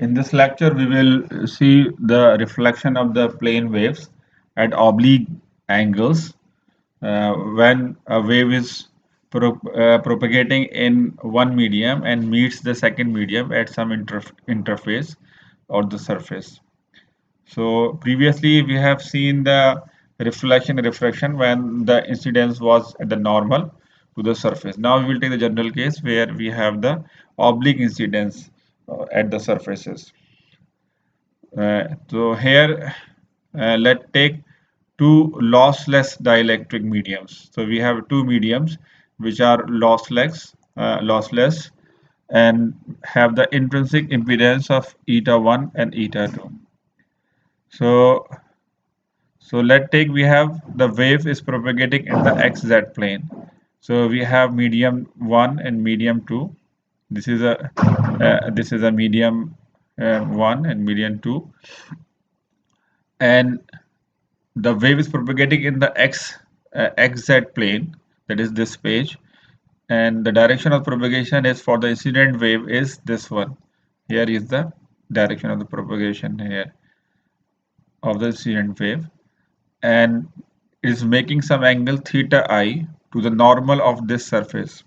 In this lecture, we will see the reflection of the plane waves at oblique angles when a wave is propagating in one medium and meets the second medium at some interface or the surface. So previously we have seen the reflection when the incidence was at the normal to the surface. Now we will take the general case where we have the oblique incidence at the surfaces. So here let's take two lossless dielectric mediums. So we have two mediums which are lossless and have the intrinsic impedance of eta 1 and eta 2. So let's take we have the wave is propagating in the xz plane. So we have medium 1 and medium 2. This is a medium 1 and medium 2, and the wave is propagating in the xz plane, that is this page, and the direction of propagation is for the incident wave is this one. Here is the direction of the propagation here of the incident wave, and is making some angle theta I to the normal of this surface.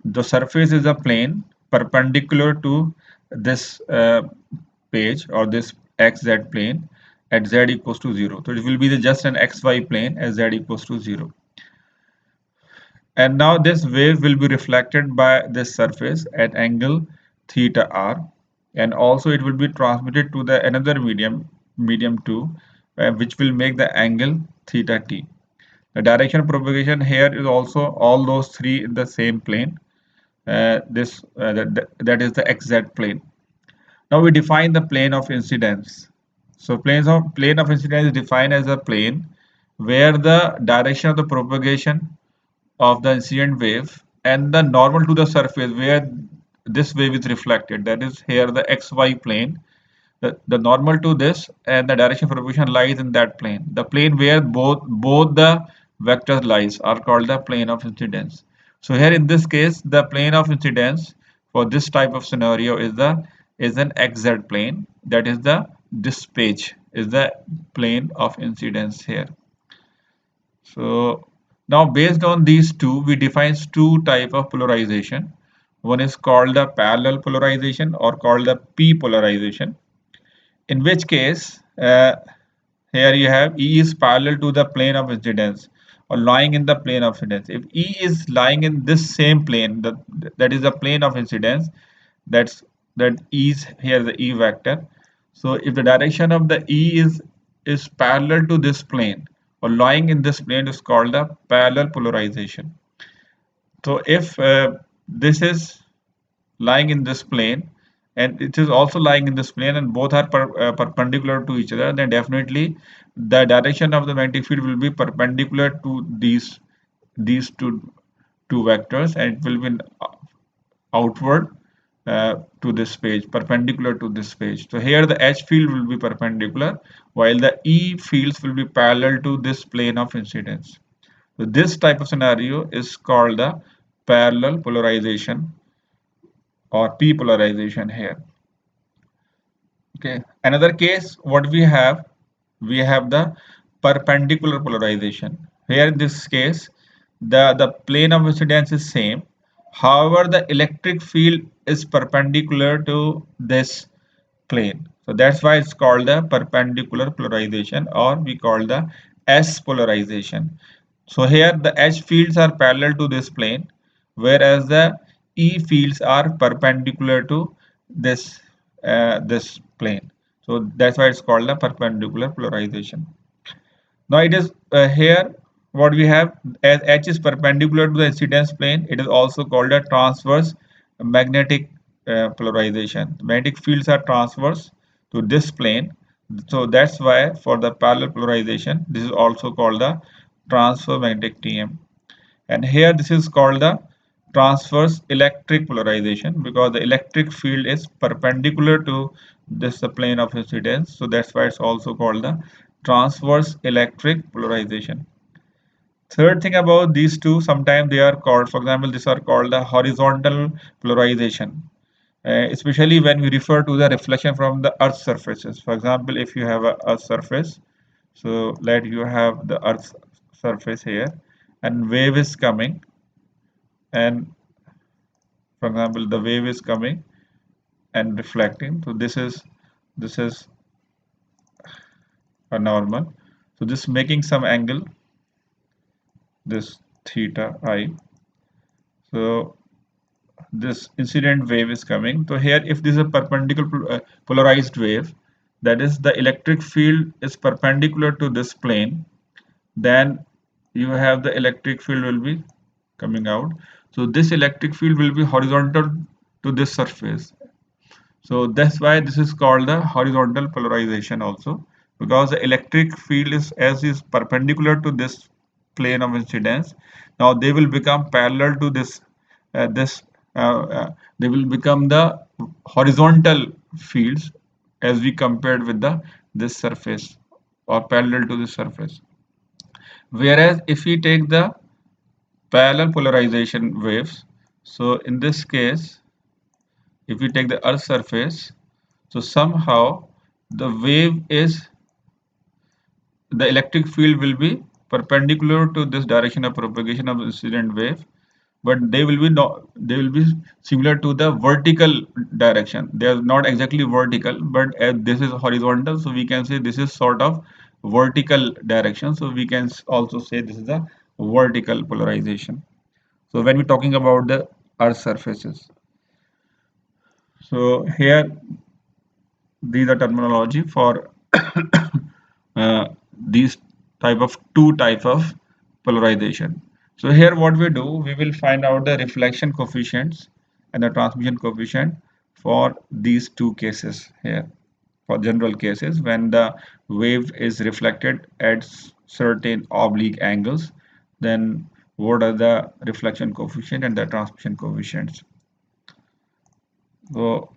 The surface is a plane perpendicular to this page or this xz plane at z equals to 0. So it will be just an xy plane as z equals to 0. And now this wave will be reflected by this surface at angle theta r, and also it will be transmitted to the another medium 2, which will make the angle theta t. The direction of propagation here is also all those three in the same plane. That is the xz plane. Now we define the plane of incidence. So plane of incidence is defined as a plane where the direction of the propagation of the incident wave and the normal to the surface where this wave is reflected, that is here the xy plane, the normal to this and the direction of propagation lies in that plane. The plane where both the vectors lies are called the plane of incidence. So here in this case the plane of incidence for this type of scenario is an xz plane, that is this page is the plane of incidence here. So now based on these two, we define two type of polarization. One is called the parallel polarization or called the p polarization, in which case here you have E is parallel to the plane of incidence or lying in the plane of incidence. If E is lying in this same plane, that is the plane of incidence, that E is here the E vector. So if the direction of the E is parallel to this plane or lying in this plane, is called the parallel polarization. So if this is lying in this plane and it is also lying in this plane and both are perpendicular to each other, then definitely the direction of the magnetic field will be perpendicular to these two vectors, and it will be outward to this page, perpendicular to this page. So here the H field will be perpendicular while the E fields will be parallel to this plane of incidence. So this type of scenario is called the parallel polarization or p polarization here. Okay, another case what we have the perpendicular polarization. Here in this case the plane of incidence is same, however the electric field is perpendicular to this plane, so that's why it's called the perpendicular polarization, or we call the S polarization. So here the H fields are parallel to this plane, whereas the E fields are perpendicular to this plane. So that's why it's called the perpendicular polarization. Now it is here what we have, as H is perpendicular to the incidence plane, it is also called a transverse magnetic polarization. Magnetic fields are transverse to this plane. So that's why for the parallel polarization, this is also called the transverse magnetic TM. And here this is called the transverse electric polarization because the electric field is perpendicular to this the plane of incidence, so that's why it's also called the transverse electric polarization. Third thing about these two, sometimes they are called, for example, these are called the horizontal polarization. especially when we refer to the reflection from the earth surfaces. For example, if you have a earth surface, so let you have the earth surface here, and wave is coming, and for example the wave is coming and reflecting. So this is a normal. So this making some angle, this theta I. So this incident wave is coming. So here, if this is a perpendicular polarized wave, that is the electric field is perpendicular to this plane, then you have the electric field will be coming out. So this electric field will be horizontal to this surface. So that's why this is called the horizontal polarization also, because the electric field is perpendicular to this plane of incidence. Now they will become parallel to this they will become the horizontal fields as we compared with the this surface or parallel to this surface. Whereas if we take the parallel polarization waves, so in this case, if we take the earth surface, so somehow the wave is the electric field will be perpendicular to this direction of propagation of incident wave, but they will be similar to the vertical direction. They are not exactly vertical, but as this is horizontal, so we can say this is sort of vertical direction. So we can also say this is a vertical polarization. So when we're talking about the earth surfaces, so here these are terminology for these two type of polarization. So here what we do, we will find out the reflection coefficients and the transmission coefficient for these two cases here. For general cases, when the wave is reflected at certain oblique angles, then what are the reflection coefficient and the transmission coefficients. So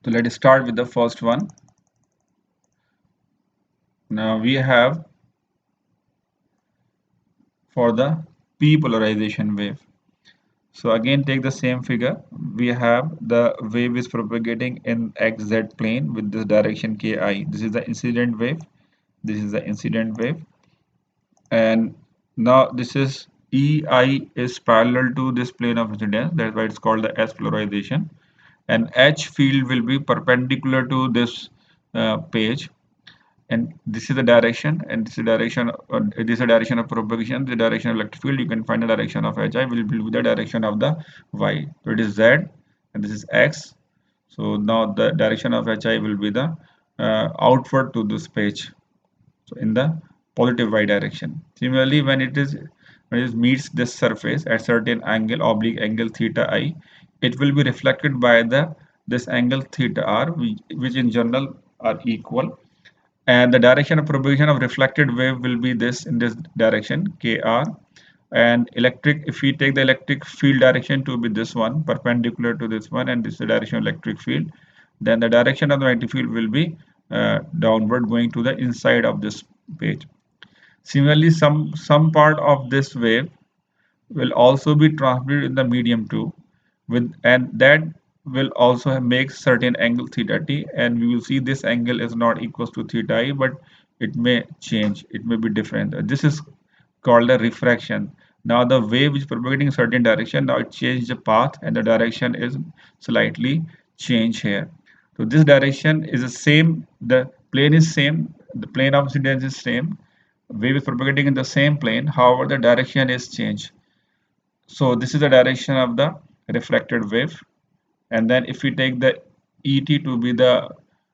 let us start with the first one. Now we have for the p polarization wave. So again take the same figure. We have the wave is propagating in xz plane with this direction ki. This is the incident wave. This is the incident wave. And now this is ei is parallel to this plane of incidence. That's why it's called the S polarization. And H field will be perpendicular to this page, and this is the direction, and this is the direction, this is the direction of propagation, the direction of electric field. You can find the direction of Hi will be the direction of the Y. So it is Z and this is X. So now the direction of Hi will be the outward to this page, so in the positive Y direction. Similarly, when it meets this surface at certain angle, oblique angle theta I, it will be reflected by the this angle theta R, which in general are equal, and the direction of propagation of reflected wave will be this in this direction kr. And electric, if we take the electric field direction to be this one perpendicular to this one, and this is the direction of electric field, then the direction of the magnetic field will be downward, going to the inside of this page. Similarly, some part of this wave will also be transmitted in the medium too, with, and that will also make certain angle theta t, and we will see this angle is not equals to theta I, but it may change, it may be different. This is called a refraction. Now the wave is propagating in certain direction, now it changed the path and the direction is slightly changed here. So this direction is the same, the plane is same, the plane of incidence is same, wave is propagating in the same plane, however the direction is changed. So this is the direction of the reflected wave, and then if we take the ET to be the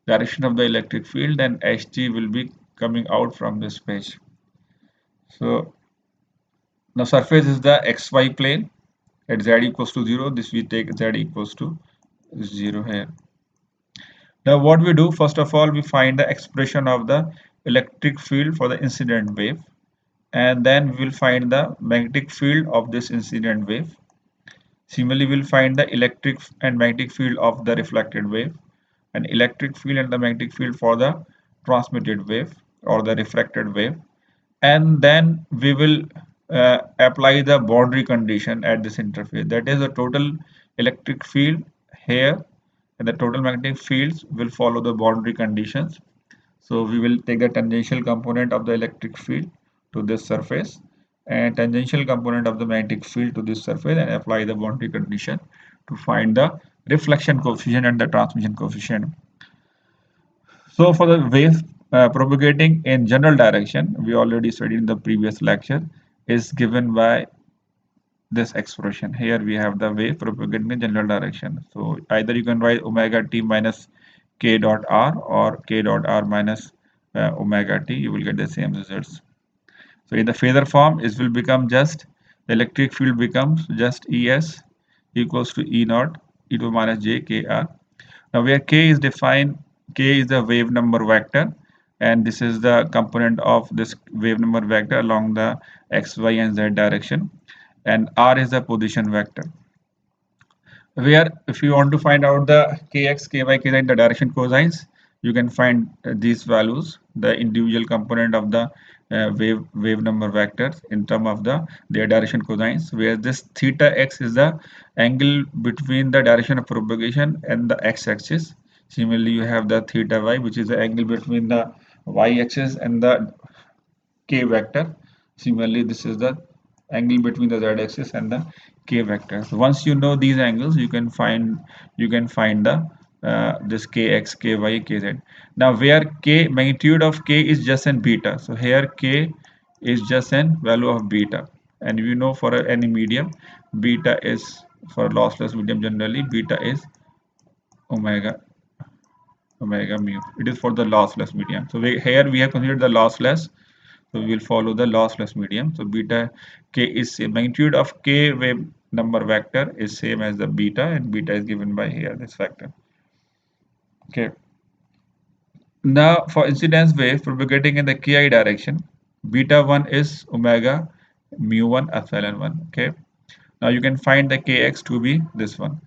direction of the electric field, then HT will be coming out from this page. So now surface is the XY plane at Z equals to 0. This we take Z equals to 0 here. Now what we do, first of all, we find the expression of the electric field for the incident wave, and then we will find the magnetic field of this incident wave. Similarly, we'll find the electric and magnetic field of the reflected wave, and electric field and the magnetic field for the transmitted wave or the refracted wave. And then we will apply the boundary condition at this interface. That is the total electric field here, and the total magnetic fields will follow the boundary conditions. So we will take the tangential component of the electric field to this surface and tangential component of the magnetic field to this surface and apply the boundary condition to find the reflection coefficient and the transmission coefficient. So for the wave propagating in general direction, we already studied in the previous lecture, is given by this expression. Here we have the wave propagating in general direction. So either you can write omega t minus k dot r or k dot r minus omega t. You will get the same results. So in the phasor form, it will become just the electric field becomes just Es equals to E naught e to minus j k r. Now where k is defined, k is the wave number vector, and this is the component of this wave number vector along the x, y, and z direction, and r is the position vector. Where if you want to find out the kx, ky, kz in the direction cosines, you can find these values, the individual component of the wave number vectors in terms of their direction cosines, where this theta x is the angle between the direction of propagation and the x-axis. Similarly, you have the theta y, which is the angle between the y-axis and the k vector. Similarly, this is the angle between the z-axis and the k vector. So once you know these angles, you can find the this kx, ky, kz. Now where k magnitude of k is just an beta. So here k is just an value of beta, and we know for any medium, beta is for lossless medium generally beta is omega mu. It is for the lossless medium. So here we have considered the lossless. So we will follow the lossless medium. So beta k is magnitude of k wave number vector is same as the beta, and beta is given by here this factor. Okay. Now for incidence wave propagating in the ki direction, beta 1 is omega mu 1 epsilon 1. Okay. Now you can find the kx to be this one.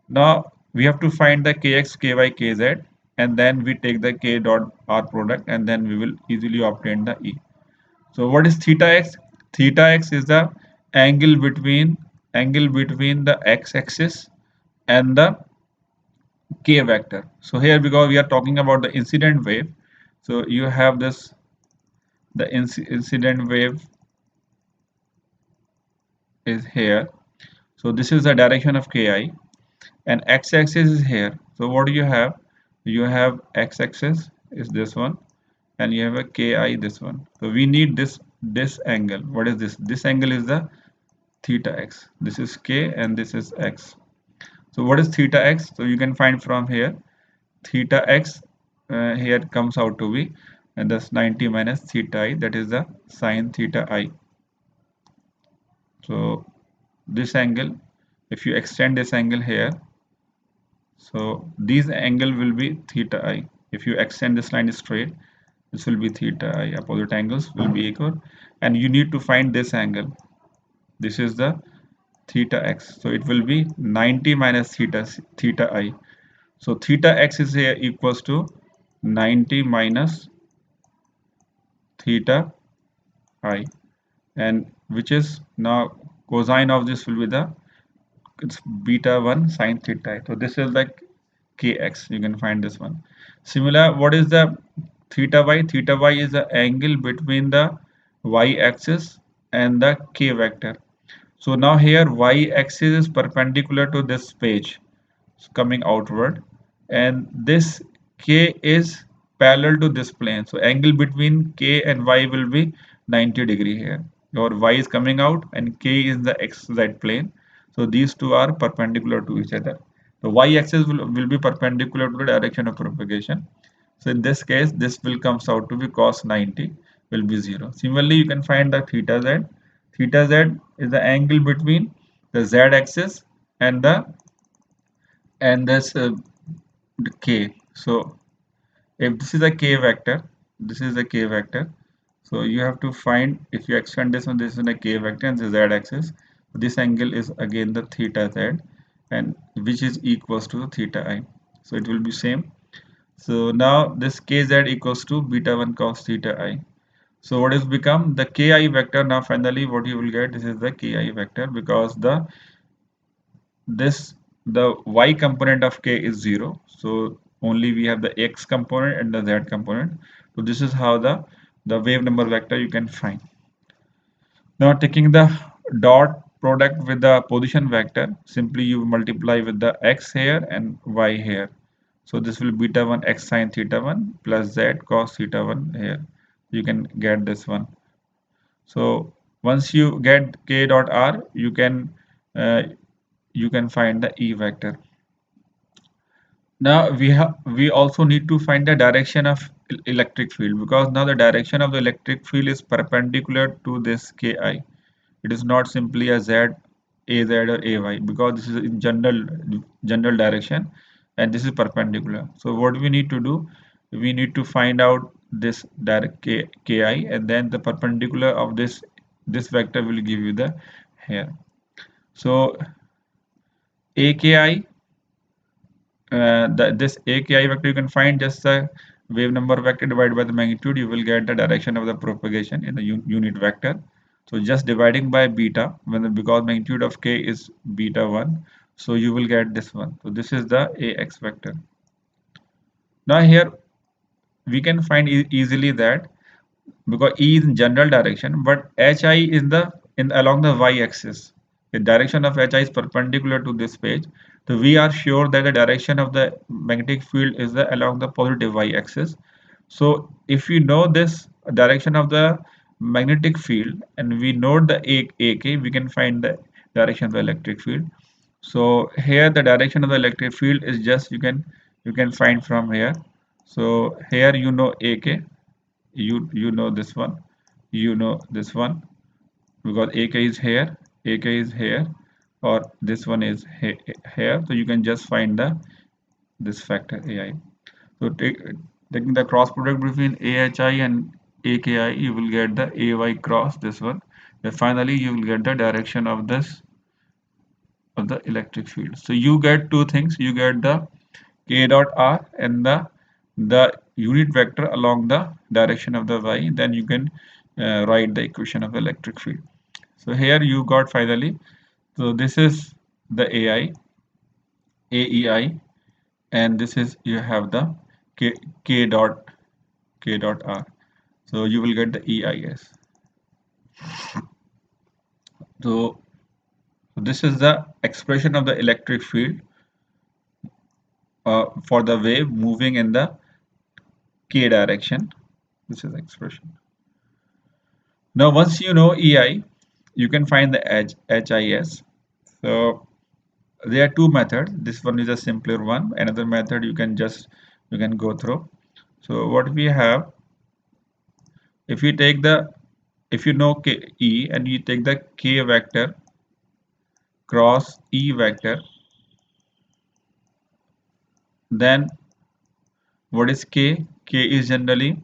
Now we have to find the kx, ky, kz, and then we take the k dot r product, and then we will easily obtain the e. So what is theta x? Theta x is the angle between the x-axis and the k vector. So here, because we are talking about the incident wave, so you have this, the incident wave is here. So this is the direction of ki, and x-axis is here. So what do you have? You have x-axis is this one, and you have a ki this one. So we need this angle. What is this? This angle is the theta x. This is k and this is x. So what is theta x? So you can find from here theta x here comes out to be, and that's 90 minus theta I, that is the sine theta I. So this angle, if you extend this angle here, so this angle will be theta I. If you extend this line straight, this will be theta I. Opposite angles will be equal, and you need to find this angle. This is the theta x. So it will be 90 minus theta I. So theta x is here equals to 90 minus theta I, and which is now cosine of this will be the, it's beta 1 sine theta I. So this is like kx. You can find this one. Similar, what is the theta y? Theta y is the angle between the y-axis and the k vector. So now here y-axis is perpendicular to this page, coming outward, and this k is parallel to this plane. So angle between k and y will be 90-degree here. Your y is coming out and k is the xz plane. So these two are perpendicular to each other. The y-axis will be perpendicular to the direction of propagation. So in this case, this will comes out to be cos 90 will be 0. Similarly, you can find the theta z. Theta z is the angle between the z-axis and this the k. So if this is a k vector, this is a k vector. So you have to find, if you extend this one, this is a k vector and the z-axis. This angle is again the theta z, and which is equals to theta I. So it will be same. So now this kz equals to beta 1 cos theta I. So what is become the ki vector? Now finally what you will get, this is the ki vector, because the this the y component of k is 0, so only we have the x component and the z component. So this is how the wave number vector you can find. Now taking the dot product with the position vector, simply you multiply with the x here and y here. So this will beta 1 x sine theta 1 plus z cos theta 1 here. You can get this one. So once you get k dot r, uh, you can find the E vector. Now we also need to find the direction of electric field, because now the direction of the electric field is perpendicular to this Ki. It is not simply a z, az or ay, because this is in general direction and this is perpendicular. So what we need to do, we need to find out this direct Ki, and then the perpendicular of this vector will give you the here. So AKI, this AKI vector you can find just the wave number vector divided by the magnitude. You will get the direction of the propagation in the unit vector. So just dividing by beta, because magnitude of k is beta 1, so you will get this one. So this is the AX vector. Now here we can find easily that, because E is in general direction, but HI is along the y-axis. The direction of HI is perpendicular to this page. So we are sure that the direction of the magnetic field is along the positive y-axis. So if we know this direction of the magnetic field and we know the AK, we can find the direction of the electric field. So here the direction of the electric field is just you can find from here. So here you know AK, you know this one, you know this one, because AK is here, AK is here, or this one is here. So you can just find this factor AI. So taking the cross product between AHI and AKI, you will get the AY cross this one. Then finally you will get the direction of the electric field. So you get two things. You get the k dot r and the unit vector along the direction of the y. Then you can write the equation of the electric field. So here you got finally. So this is the AI, AEI, and this is you have the k, k dot r. So you will get the EIS. So this is the expression of the electric field for the wave moving in the k direction. This is the expression. Now once you know EI, you can find the HIS. So there are two methods. This one is a simpler one. Another method you can go through. So what we have, if you take if you know E and you take the k vector cross E vector, then what is k? K is generally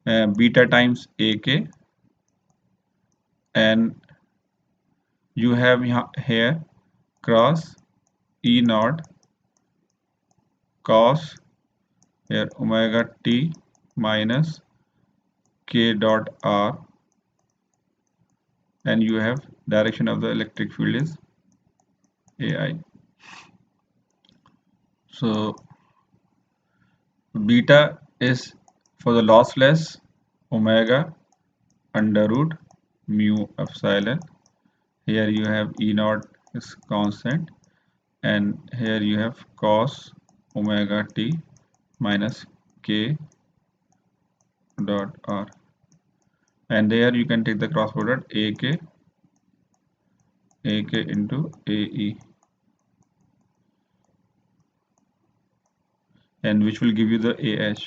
beta times AK, and you have here cross E naught cos here omega t minus k dot r, and you have direction of the electric field is AI. So beta is for the lossless omega under root mu epsilon. Here you have E naught is constant, and here you have cos omega t minus k dot r, and there you can take the cross product AK into AE, and which will give you the AH.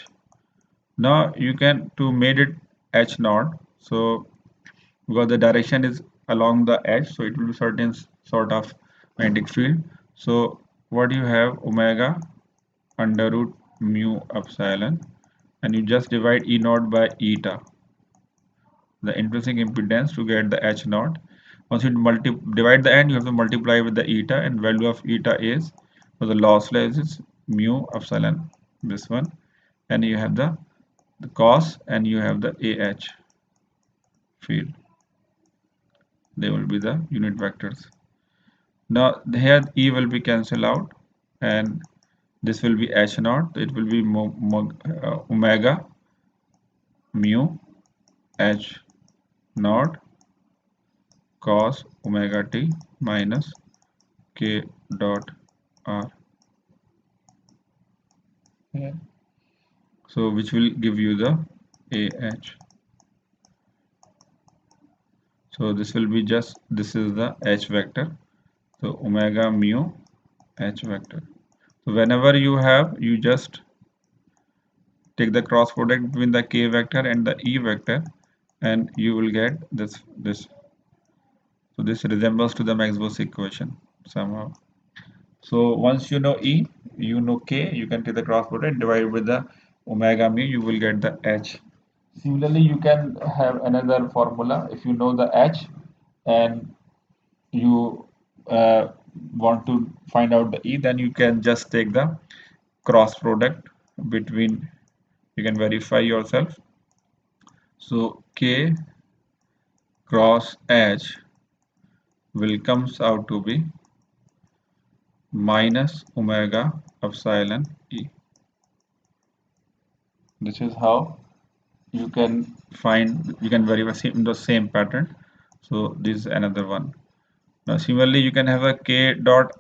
Now you can to made it H naught, so because the direction is along the edge, so it will be certain sort of magnetic field. So what you have omega under root mu epsilon, and you just divide E naught by eta, the intrinsic impedance, to get the H naught. Once you divide the end, you have to multiply with the eta, and value of eta is, for the lossless is mu epsilon, this one, and you have the cos, and you have the AH field. They will be the unit vectors. Now here E will be cancelled out, and this will be H naught. It will be omega mu H naught cos omega t minus k dot r. Yeah. So which will give you the AH. So this will be just, this is the H vector. So omega mu H vector. So whenever you have, you just take the cross product between the K vector and the E vector, and you will get this. So this resembles to the Maxwell's equation somehow. So once you know E, you know K, you can take the cross product, divide with the omega mu, you will get the H. Similarly, you can have another formula. If you know the H and you want to find out the E, then you can just take the cross product between, you can verify yourself. So K cross H will comes out to be minus omega epsilon E. This is how you can find, you can verify the same pattern. So this is another one. Now similarly, you can have a K dot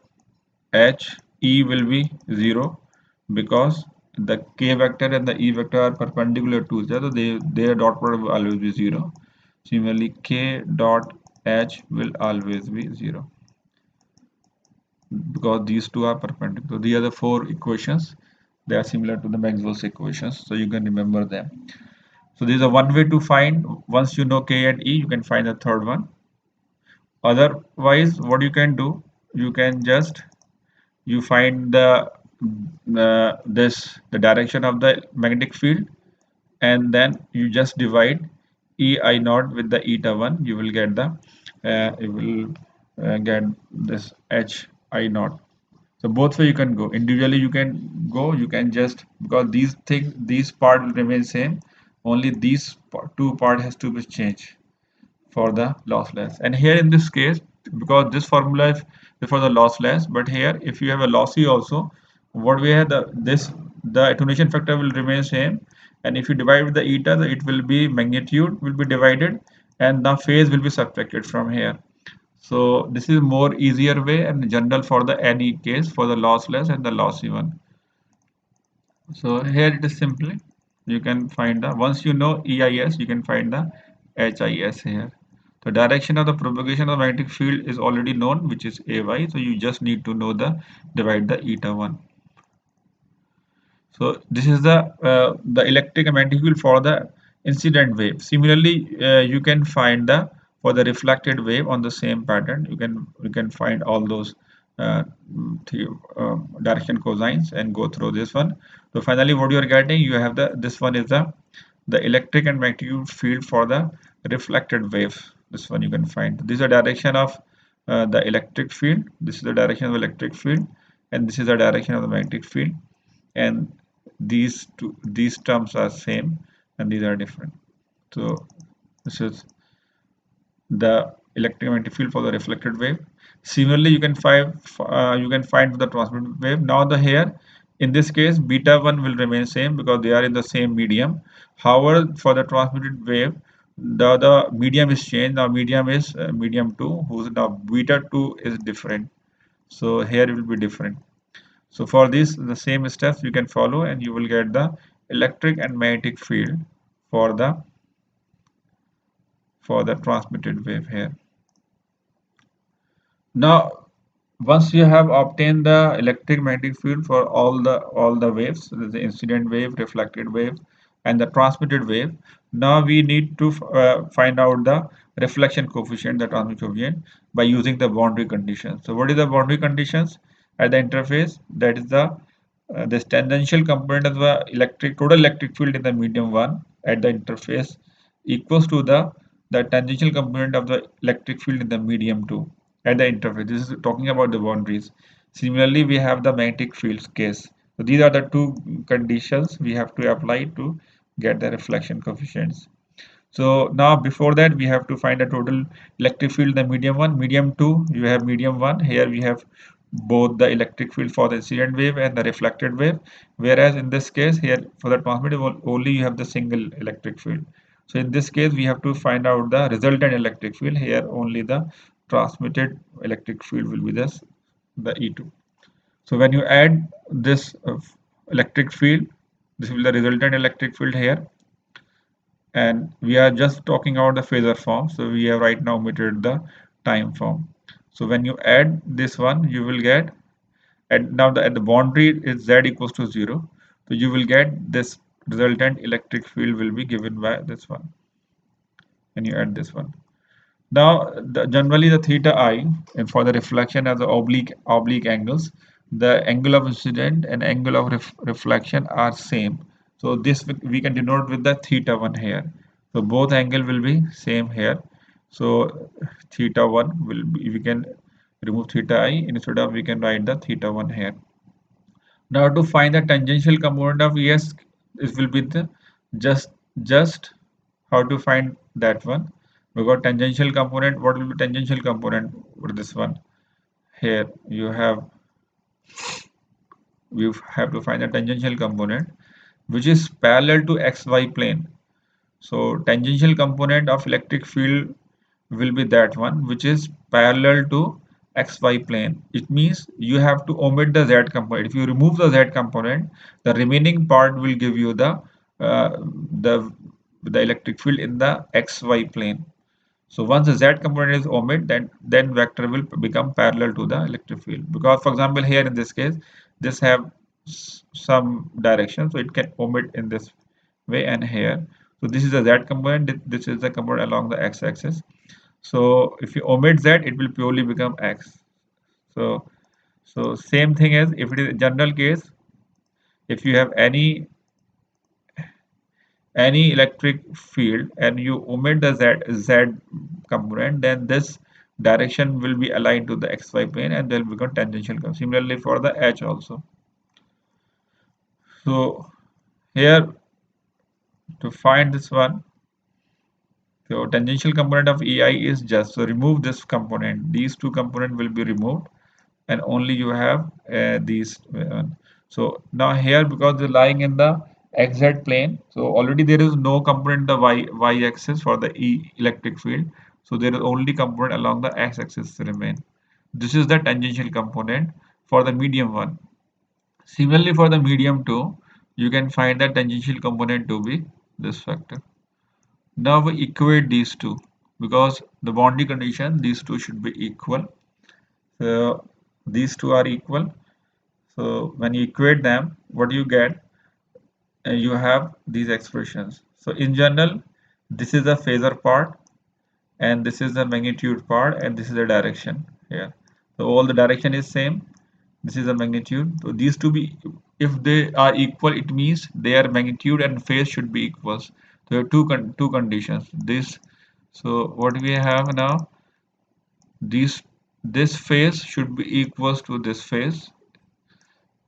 H, E will be 0 because the K vector and the E vector are perpendicular to each other, their dot product will always be 0. Similarly, K dot H will always be 0 because these two are perpendicular. So these are the four equations. They are similar to the Maxwell's equations, so you can remember them. So this is a one way to find. Once you know K and E, you can find the third one. Otherwise, what you can do, you can just, you find the direction of the magnetic field, and then you just divide E I naught with the eta 1, you will get the you will get this H I naught. So both way you can go. Individually you can go, you can just, because these part will remain same, only these two part has to be changed for the lossless. And here in this case, because this formula is for the lossless, but here if you have a lossy also, what we have, the attenuation factor will remain same, and if you divide with the eta, it will be magnitude will be divided, and the phase will be subtracted from here. So this is more easier way and general for the any case for the lossless and the lossy one. So here it is simply, you can find the, once you know EIS, you can find the HIS here. The direction of the propagation of the magnetic field is already known, which is AY. So you just need to know the, divide the eta 1. So this is the electric and magnetic field for the incident wave. Similarly, you can find the, for the reflected wave on the same pattern. You can find all those direction cosines and go through this one. So finally, what you are getting, you have the, this one is the electric and magnetic field for the reflected wave. This one you can find. This is the direction of the electric field. This is the direction of the electric field, and this is the direction of the magnetic field. And these terms are same, and these are different. So this is the electromagnetic field for the reflected wave. Similarly, you can find the transmitted wave. Now the here in this case beta 1 will remain same because they are in the same medium. However, for the transmitted wave, the medium is changed. Now medium is medium 2, whose now beta 2 is different. So here it will be different. So for this, the same steps you can follow, and you will get the electric and magnetic field for the transmitted wave here. Now, once you have obtained the electric magnetic field for all the waves, so the incident wave, reflected wave, and the transmitted wave, now we need to find out the reflection coefficient, the transmission coefficient, by using the boundary conditions. So what is the boundary conditions at the interface? That is the this tangential component of the total electric field in the medium 1 at the interface equals to the tangential component of the electric field in the medium 2 at the interface. This is talking about the boundaries. Similarly, we have the magnetic fields case. So these are the two conditions we have to apply to get the reflection coefficients. So now before that we have to find a total electric field in the medium 1, medium 2, you have medium 1. Here we have both the electric field for the incident wave and the reflected wave, whereas in this case here for the transmitted only you have the single electric field. So in this case we have to find out the resultant electric field. Here only the transmitted electric field will be this, the E2. So when you add this electric field, this will be the resultant electric field here, and we are just talking about the phasor form, so we have right now omitted the time form. So when you add this one you will get, and now at the boundary is z equals to 0, so you will get this resultant electric field will be given by this one when you add this one. Now, generally the theta I, and for the reflection as the oblique angles, the angle of incident and angle of reflection are same. So this we can denote with the theta 1 here. So both angle will be same here. So theta 1 will be, we can remove theta I, instead of we can write the theta 1 here. Now to find the tangential component of ES, it will be the just how to find that one, because tangential component, what will be tangential component for this one? Here you have, we have to find the tangential component which is parallel to xy plane. So tangential component of electric field will be that one which is parallel to xy plane. It means you have to omit the z component. If you remove the z component, the remaining part will give you uh, the the electric field in the xy plane. So once the z component is omitted, then vector will become parallel to the electric field. Because for example here in this case, this have some direction, so it can omit in this way, and here. So this is the z component. This is the component along the x-axis. So if you omit z, it will purely become x. So same thing as if it is a general case. If you have any electric field and you omit the z component, then this direction will be aligned to the xy plane and they will become tangential curve. Similarly for the h also. So here to find this one, so tangential component of ei is just, so remove this component, these two components will be removed, and only you have these so now here, because they're lying in the xz plane, so already there is no component the y axis for the electric field, so there is only component along the x axis remain. This is the tangential component for the medium one. Similarly for the medium 2, you can find the tangential component to be this factor. Now we equate these two, because the boundary condition, these two should be equal. So these two are equal. So when you equate them, what do you get? You have these expressions. So in general, this is the phasor part, and this is the magnitude part, and this is the direction here. So all the direction is same. This is the magnitude. So these two be, if they are equal, it means their magnitude and phase should be equals. So there are two conditions. This, so what we have now, these, this phase should be equals to this phase,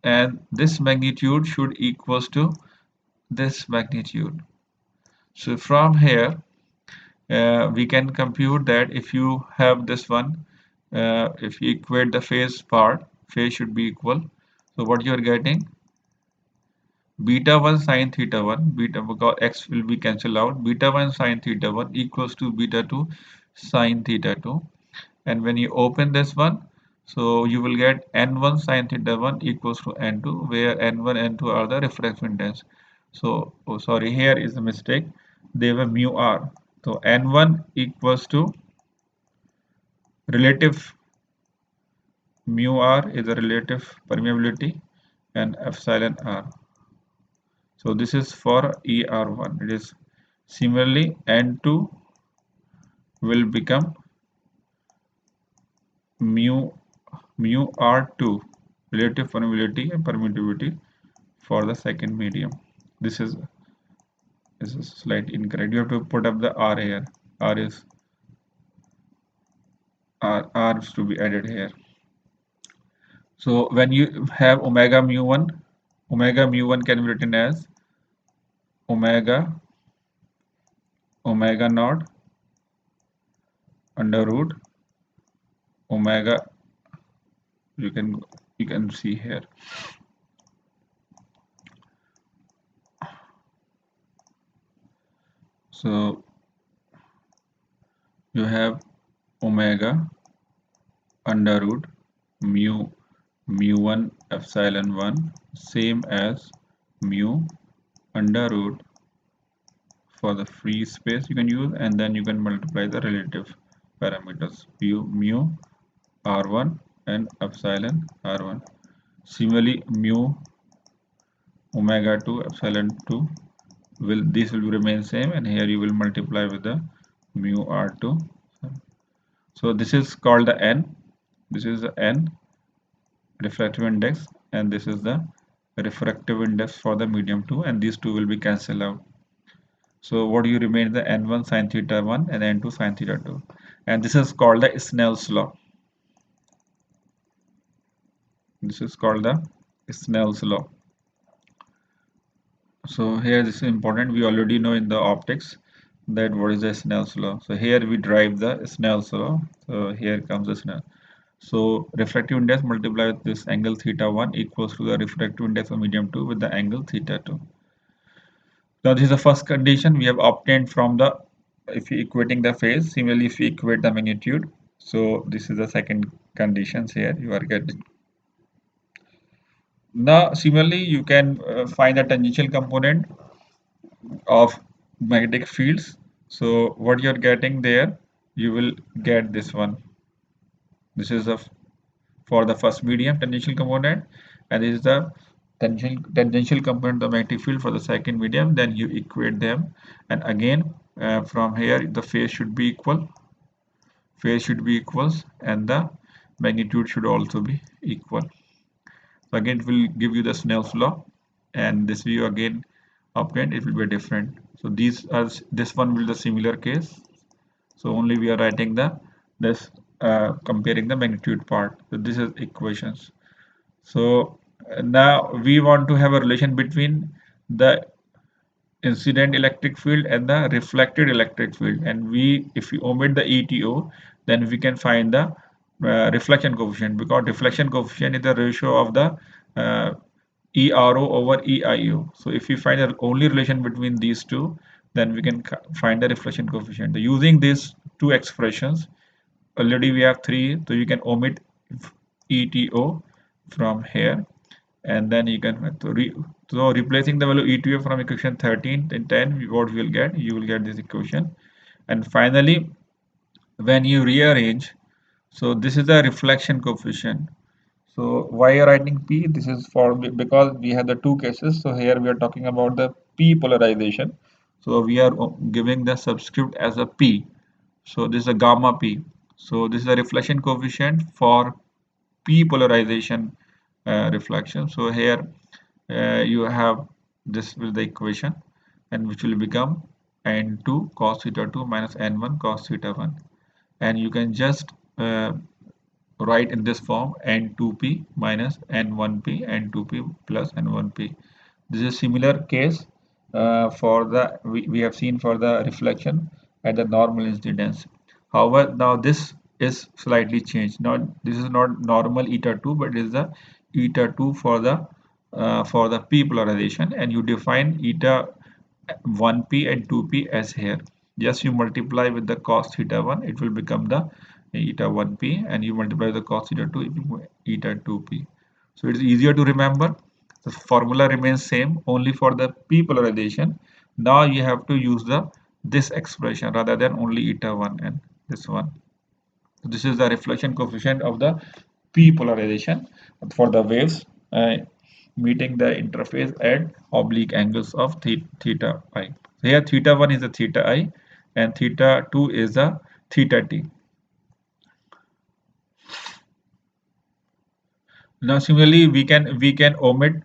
and this magnitude should equals to this magnitude. So from here we can compute that if you have this one, if you equate the phase part, phase should be equal. So what you are getting, beta 1 sine theta 1, beta, because x will be cancelled out, beta 1 sine theta 1 equals to beta 2 sine theta 2. And when you open this one, so you will get n1 sine theta 1 equals to n2, where n1 n2 are the refractive index. So oh sorry, here is a mistake, they were mu r. So n1 equals to relative, mu r is a relative permeability, and epsilon r. So this is for er1. It is similarly n2 will become mu r2, relative permeability and permittivity for the second medium. This is slightly incorrect. You have to put up the r here. R is to be added here. So when you have omega mu1 can be written as omega omega naught under root omega, you can see here. So you have omega under root mu 1 epsilon 1 same as mu under root for the free space you can use, and then you can multiply the relative parameters mu r1 and epsilon r1. Similarly, mu omega 2 epsilon 2 will remain same, and here you will multiply with the mu r2. So this is called the n. This is the n refractive index, and this is the refractive index for the medium 2, and these two will be cancelled out. So what you remain the n1 sin theta 1 and n2 sin theta 2, and this is called the Snell's law. This is called the Snell's law. So here this is important. We already know in the optics that what is the Snell's law. So here we derive the Snell's law. So here comes the Snell. So refractive index multiplied with this angle theta 1 equals to the refractive index of medium 2 with the angle theta 2. Now this is the first condition we have obtained from the, if you equating the phase. Similarly, if you equate the magnitude, so this is the second conditions here you are getting. Now similarly you can find the tangential component of magnetic fields. So what you're getting there, you will get this one. This is for the first medium tangential component, and this is the tangential component of the magnetic field for the second medium. Then you equate them, and again from here the phase should be equal. Phase should be equals, and the magnitude should also be equal. So again it will give you the Snell's law, and this view again obtained, it will be different. So this one will be the similar case. So only we are writing this comparing the magnitude part. So this is equations. So now we want to have a relation between the incident electric field and the reflected electric field, and if we omit the ETO, then we can find the reflection coefficient, because reflection coefficient is the ratio of the ERO over EIO. So if we find the only relation between these two, then we can find the reflection coefficient. So using these two expressions, already we have three, so you can omit ETO from here, and then you can so replacing the value ETO from equation 13 and 10, what we will get, you will get this equation. And finally, when you rearrange, so this is the reflection coefficient. So why are writing P? This is for because we have the two cases. So here we are talking about the P polarization. So we are giving the subscript as a P. So this is a gamma P. So this is a reflection coefficient for P polarization reflection. So here you have this with the equation, and which will become n2 cos theta 2 minus n1 cos theta 1, and you can just write in this form n2p minus n1p, n2p plus n1p. This is a similar case for the we have seen for the reflection at the normal incidence. However, now this is slightly changed. Now this is not normal eta 2, but it is the eta 2 for the p polarization, and you define eta 1p and 2p as here. Just you multiply with the cos theta 1, it will become the eta 1p, and you multiply the cos theta 2, it will be eta 2p. So it's easier to remember. The formula remains same only for the p polarization. Now you have to use this expression rather than only eta 1 and this one. So this is the reflection coefficient of the p polarization for the waves meeting the interface at oblique angles of theta I. So here theta 1 is the theta I, and theta 2 is the theta t. Now similarly we can omit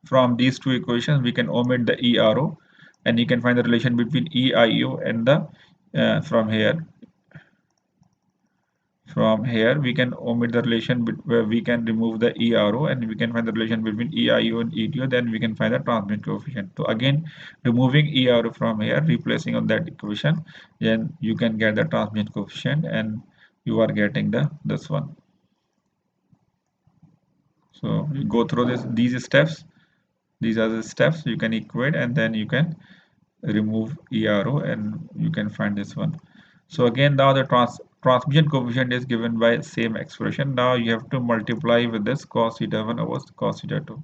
from these two equations, we can omit the ERO, and you can find the relation between EIO and the from here From here we can omit the relation where we can remove the ERO and we can find the relation between EIO and ETO, then we can find the transmission coefficient. So again, removing ERO from here, replacing on that equation, then you can get the transmission coefficient and you are getting this one. So you go through these steps. These are the steps you can equate, and then you can remove ERO and you can find this one. So again, now the transmission coefficient is given by same expression. Now you have to multiply with this cos theta 1 over cos theta 2.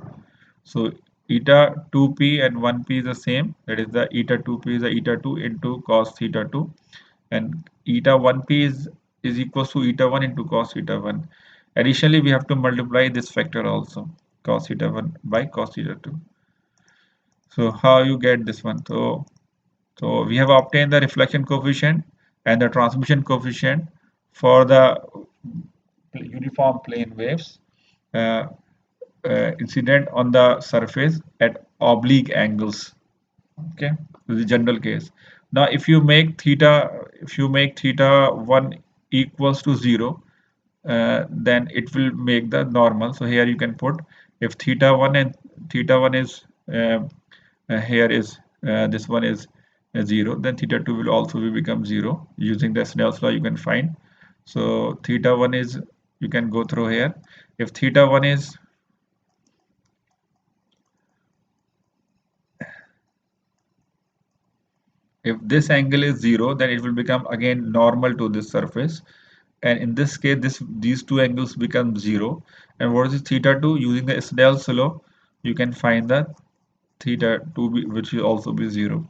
So eta 2p and 1p is the same. That is the eta 2p is the eta 2 into cos theta 2, and eta 1p is equals to eta 1 into cos theta 1. Additionally, we have to multiply this factor also, cos theta 1 by cos theta 2. So how you get this one? So we have obtained the reflection coefficient and the transmission coefficient for the uniform plane waves uh, incident on the surface at oblique angles. Okay, this is the general case. Now, if you make theta 1 equals to 0, then it will make the normal. So here you can put if theta 1 and theta 1 is here is this one is 0, then theta 2 will also will become 0. Using the Snell's law you can find. So theta 1 is, you can go through here, if theta 1 is if this angle is 0, then it will become again normal to this surface, and in this case these two angles become 0. And what is theta 2? Using the Snell's law you can find the theta 2 which will also be 0.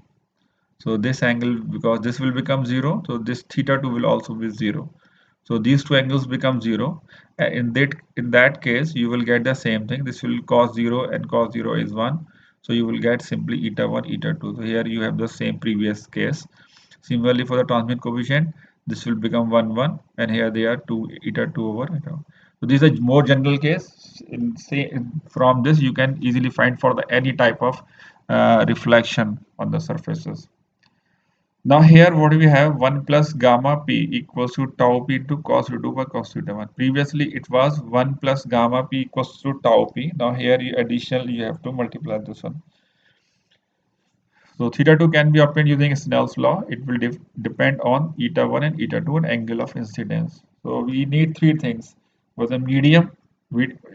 So this angle, because this will become 0, so this theta 2 will also be 0. So these two angles become 0. In that case, you will get the same thing. This will cos 0 and cos 0 is 1. So you will get simply eta 1, eta 2. So here you have the same previous case. Similarly, for the transmission coefficient, this will become 1, 1. And here they are 2, eta 2 over eta. So this is a more general case. From this, you can easily find for the any type of reflection on the surfaces. Now here what we have, 1 plus gamma p equals to tau p into cos theta 2 by cos theta 1. Previously it was 1 plus gamma p equals to tau p. Now here additionally you have to multiply this one. So theta 2 can be obtained using Snell's law. It will depend on eta 1 and eta 2 and angle of incidence. So we need three things. For the medium,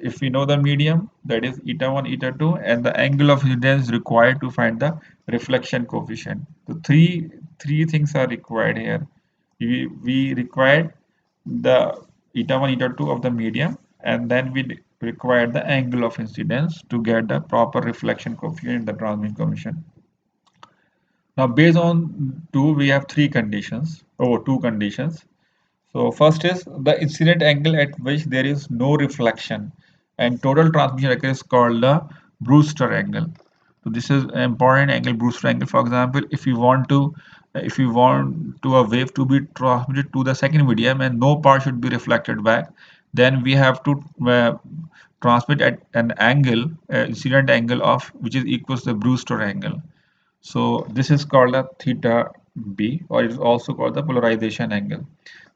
if we know the medium, that is eta 1, eta 2, and the angle of incidence required to find the reflection coefficient. So three things are required here. We require the eta 1, eta 2 of the medium, and then we require the angle of incidence to get the proper reflection coefficient in the transmission coefficient. Now, based on two, we have two conditions. So, first is the incident angle at which there is no reflection, and total transmission occurs is called the Brewster angle. So, this is an important angle, Brewster angle. For example, if you want to a wave to be transmitted to the second medium and no part should be reflected back, then we have to transmit at an angle, incident angle of which is equals to the Brewster angle. So this is called a theta b, or it is also called the polarization angle.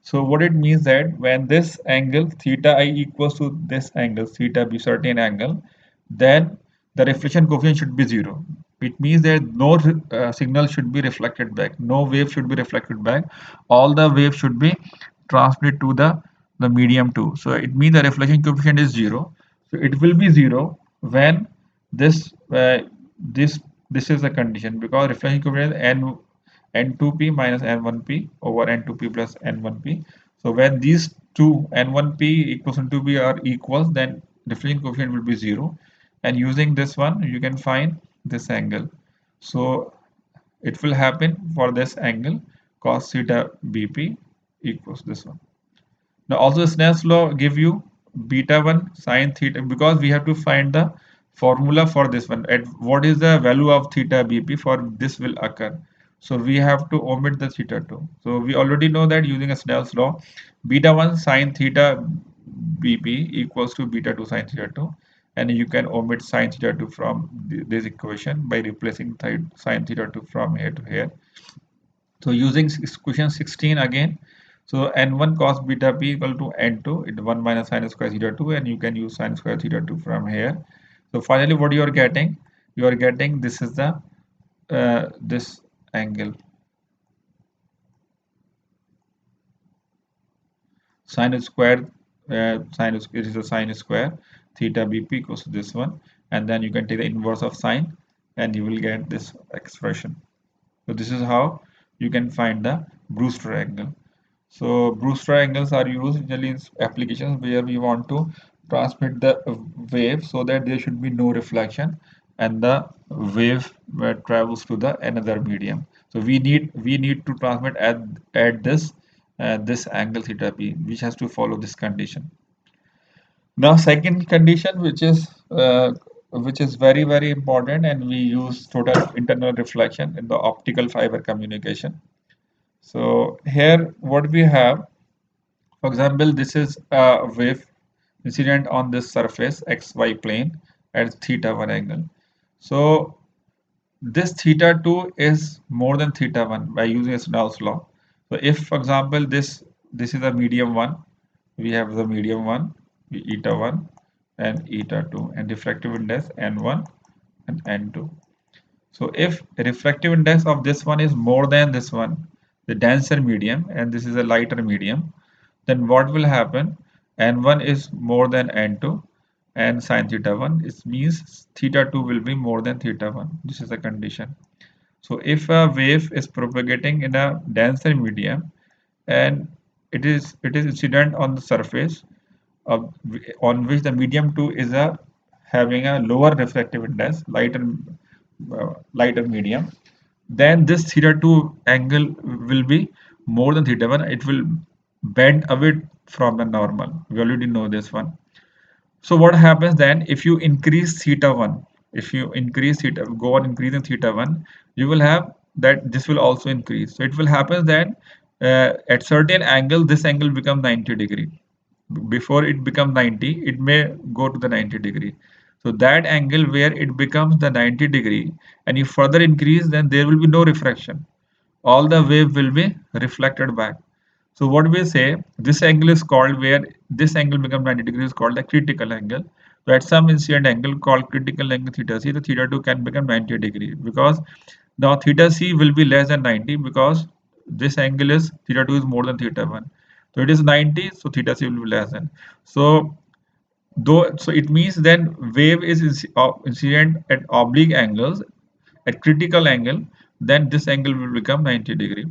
So what it means that when this angle theta I equals to this angle theta b, certain angle, then the reflection coefficient should be 0. It means that no signal should be reflected back, no wave should be reflected back. All the waves should be transmitted to the medium too. So it means the reflection coefficient is 0. So it will be 0 when this this this is the condition, because reflection coefficient is n2p minus n1p over n2p plus n1p. So when these two n1p equals n2p are equals, then reflection coefficient will be 0. And using this one, you can find this angle. So it will happen for this angle cos theta bp equals this one. Now also Snell's law give you beta 1 sine theta, because we have to find the formula for this one. At what is the value of theta bp for this will occur. So we have to omit the theta 2. So we already know that using a Snell's law, beta 1 sine theta bp equals to beta 2 sine theta 2. And you can omit sine theta 2 from this equation by replacing sine theta 2 from here to here. So using equation 16 again, So n1 cos beta p equal to n2, it 1 minus sin square theta 2, and you can use sin square theta 2 from here. So finally what you are getting? You are getting this is the this angle sine square it is a sine square theta bp equals to this one, and then you can take the inverse of sine and you will get this expression. So this is how you can find the Brewster angle. So Brewster angles are used usually in applications where we want to transmit the wave so that there should be no reflection and the wave travels to the another medium. So we need to transmit at this angle theta p, which has to follow this condition. Now second condition, which is very very important, and we use total internal reflection in the optical fiber communication. So here what we have, for example, this is a wave incident on this surface xy plane at theta 1 angle. So this theta 2 is more than theta 1 by using Snell's law. So if, for example, this is a medium 1, we have the medium 1, eta 1 and eta 2, and refractive index n1 and n2. So if refractive index of this one is more than this one, the denser medium, and this is a lighter medium, then what will happen? N1 is more than N2 and sine theta 1. It means theta 2 will be more than theta 1. This is a condition. So if a wave is propagating in a denser medium and it is incident on the surface of, on which the medium 2 is having a lower refractive index, lighter medium, then this theta 2 angle will be more than theta 1. It will bend away from the normal. We already know this one. So what happens then if you increase theta 1? If you increase theta, go on increasing theta 1, you will have that this will also increase. So it will happen that at certain angle this angle become 90 degree. Before it becomes 90, it may go to the 90 degree. So that angle where it becomes the 90 degree, and you further increase, then there will be no refraction. All the wave will be reflected back. So what we say, this angle is called, where this angle becomes 90 degrees, is called the critical angle. So at some incident angle called critical angle theta c, the theta 2 can become 90 degree, because now theta c will be less than 90, because this angle is theta 2 is more than theta 1. So it is 90, so theta c will be less than. So so it means then wave is incident at oblique angles, at critical angle, then this angle will become 90 degree.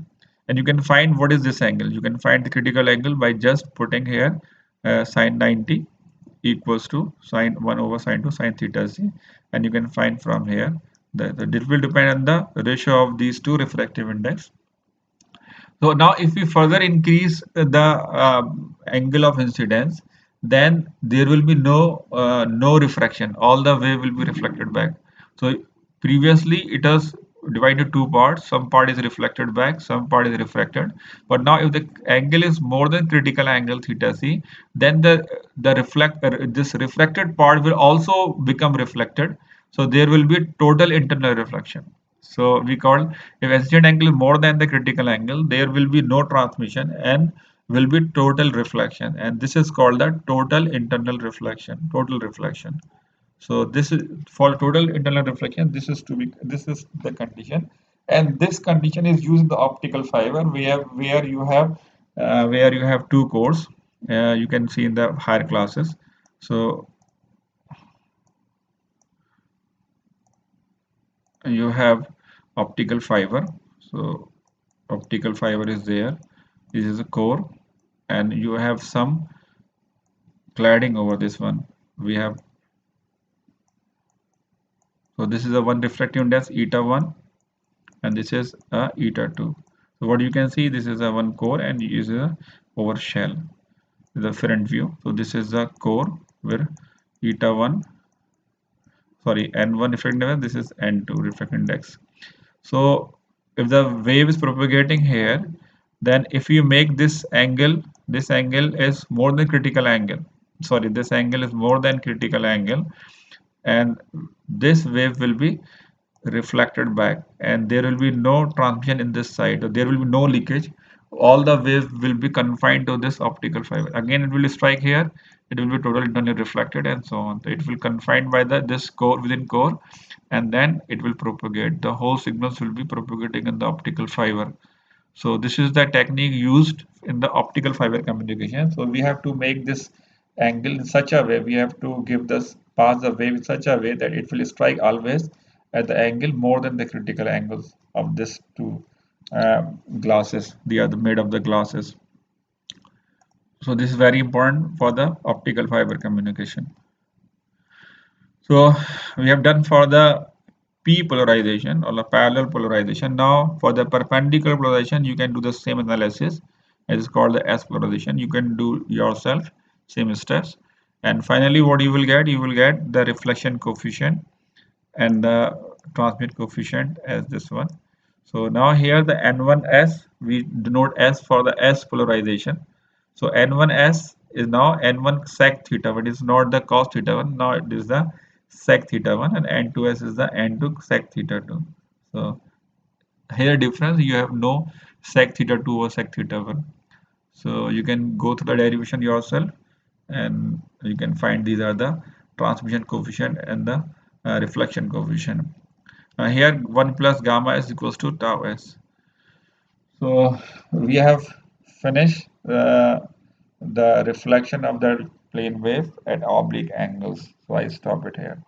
And you can find what is this angle. You can find the critical angle by just putting here sine 90 equals to sine 1 over sine 2 sine theta c, and you can find from here that it will depend on the ratio of these two refractive index. So now if we further increase the angle of incidence, then there will be no refraction. All the wave will be reflected back. So previously it was divided two parts. Some part is reflected back, some part is refracted. But now if the angle is more than critical angle theta c, then this reflected part will also become reflected. So there will be total internal reflection. So we call, if incident angle is more than the critical angle, there will be no transmission and will be total reflection, and this is called the total internal reflection. Total reflection. So this is for total internal reflection. This is the condition, and this condition is used in the optical fiber where you have two cores. You can see in the higher classes. So you have optical fiber. So optical fiber is there. This is a core, and you have some cladding over this one. We have, so this is a one refractive index eta 1, and this is a eta 2. So what you can see, this is a one core and is a over shell, the front view. So this is the core where eta 1, sorry, n1 refractive index, this is n2 refractive index. So if the wave is propagating here, then if you make this angle is more than critical angle. Sorry, this angle is more than critical angle, and this wave will be reflected back, and there will be no transmission in this side, or there will be no leakage. all the wave will be confined to this optical fiber. Again, it will strike here, it will be totally internally reflected and so on. So it will confined by the this core within core, and then it will propagate. The whole signals will be propagating in the optical fiber. So this is the technique used in the optical fiber communication. So we have to make this angle in such a way, we have to give this pass the wave in such a way that it will strike always at the angle more than the critical angles of this two glasses. They are made of the glasses. So this is very important for the optical fiber communication. So we have done for the p polarization or the parallel polarization. Now for the perpendicular polarization, you can do the same analysis. It is called the S polarization. You can do yourself same steps. And finally, what you will get? You will get the reflection coefficient and the transmit coefficient as this one. So now here the N1S, we denote S for the S polarization. So N1S is now N1 sec theta 1. It is not the cos theta 1. Now it is the sec theta 1, and N2S is the N2 sec theta 2. So here difference, you have no sec theta 2 or sec theta 1. So you can go through the derivation yourself, and you can find these are the transmission coefficient and the reflection coefficient. Here 1 plus gamma s equals to tau s. So we have finished the reflection of the plane wave at oblique angles. So I stop it here.